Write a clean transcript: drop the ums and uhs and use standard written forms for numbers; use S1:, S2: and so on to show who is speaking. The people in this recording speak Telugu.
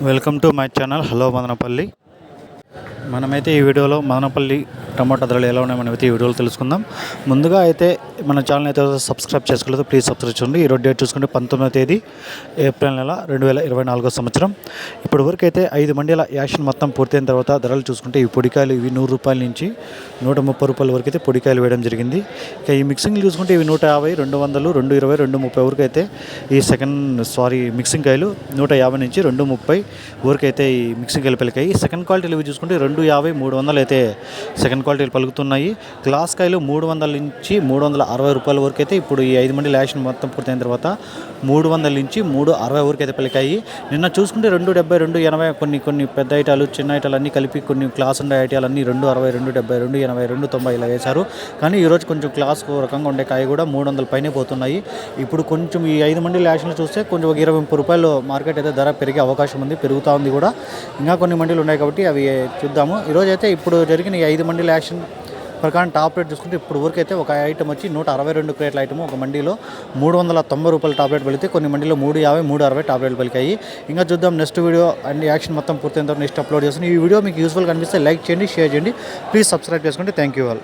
S1: Welcome to my channel. Hello Madanapalle. మనమైతే ఈ వీడియోలో మదనపల్లి టమాటా ధరలు ఎలా ఉన్నాయి మనమైతే ఈ వీడియోలో తెలుసుకుందాం. ముందుగా అయితే మన ఛానల్ అయితే సబ్స్క్రైబ్ చేసుకోలేదు, ప్లీజ్ సబ్స్క్రైబ్ చేయండి. ఈరోజు డేట్ చూసుకుంటే 19వ తేదీ ఏప్రిల్ నెల 2024 సంవత్సరం. ఇప్పటి వరకు అయితే 5 మండీల యాక్షన్ మొత్తం పూర్తయిన తర్వాత ధరలు చూసుకుంటే ఈ పొడికాయలు ఇవి 100 రూపాయల నుంచి 130 రూపాయల వరకు అయితే పొడికాయలు వేయడం జరిగింది. ఇక ఈ మిక్సింగ్లు చూసుకుంటే ఇవి 150, 200, 220, 230 వరకు అయితే ఈ మిక్సింగ్ కాయలు 150 నుంచి 230 వరకు అయితే ఈ మిక్సింగ్ కాయలు పలికాయి. సెకండ్ క్వాలిటీలు ఇవి చూసుకుంటే 250, 300 అయితే సెకండ్ క్వాలిటీలు పలుకుతున్నాయి. గ్లాస్ కాయలు 300 నుంచి 360 రూపాయల వరకు అయితే ఇప్పుడు ఈ 5 మండీల యాక్షన్ మొత్తం పూర్తయిన తర్వాత 300 నుంచి 360 వరకు అయితే పలికాయి. నిన్న చూసుకుంటే 270, 280 కొన్ని పెద్ద ఐటాలు చిన్న ఐటాలు అన్నీ కలిపి కొన్ని క్లాస్ ఉండే ఐటాలు అన్నీ 260, 270, 280, 290 ఇలా వేశారు. కానీ ఈరోజు కొంచెం క్లాస్ రకంగా ఉండే కాయ కూడా 300 పైనే పోతున్నాయి. ఇప్పుడు కొంచెం ఈ 5 మండీల యాక్షన్లు చూస్తే కొంచెం ఒక 20-30 రూపాయలు మార్కెట్ అయితే ధర పెరిగే అవకాశం ఉంది, పెరుగుతూ ఉంది కూడా. ఇంకా కొన్ని మండీలు ఉన్నాయి కాబట్టి అవి చూద్దాము. ఈరోజు అయితే ఇప్పుడు జరిగిన ఈ 5 మండీల యాక్షన్ ప్రకారం టాప్ రేట్ చూసుకుంటే ఇప్పుడు వరకు అయితే ఒక ఐటమ్ వచ్చి 162 క్రేట్ల ఐటమ్ ఒక మండీలో 390 రూపాయలు టాప్ రేట్ పలికితే కొన్ని మండీలో 350, 360 టాప్ రేట్ పలికాయి. ఇంకా చూద్దాం నెక్స్ట్ వీడియో అండ్ యాక్షన్ మొత్తం పూర్తయిన తర్వాత నెక్స్ట్ అప్లోడ్ చేస్తాను. ఈ వీడియో మీకు యూస్ఫుల్ కనిపిస్తే లైక్ చేయండి, షేర్ చేయండి, ప్లీజ్ సబ్స్క్రైబ్ చేసుకోండి. Thank you all.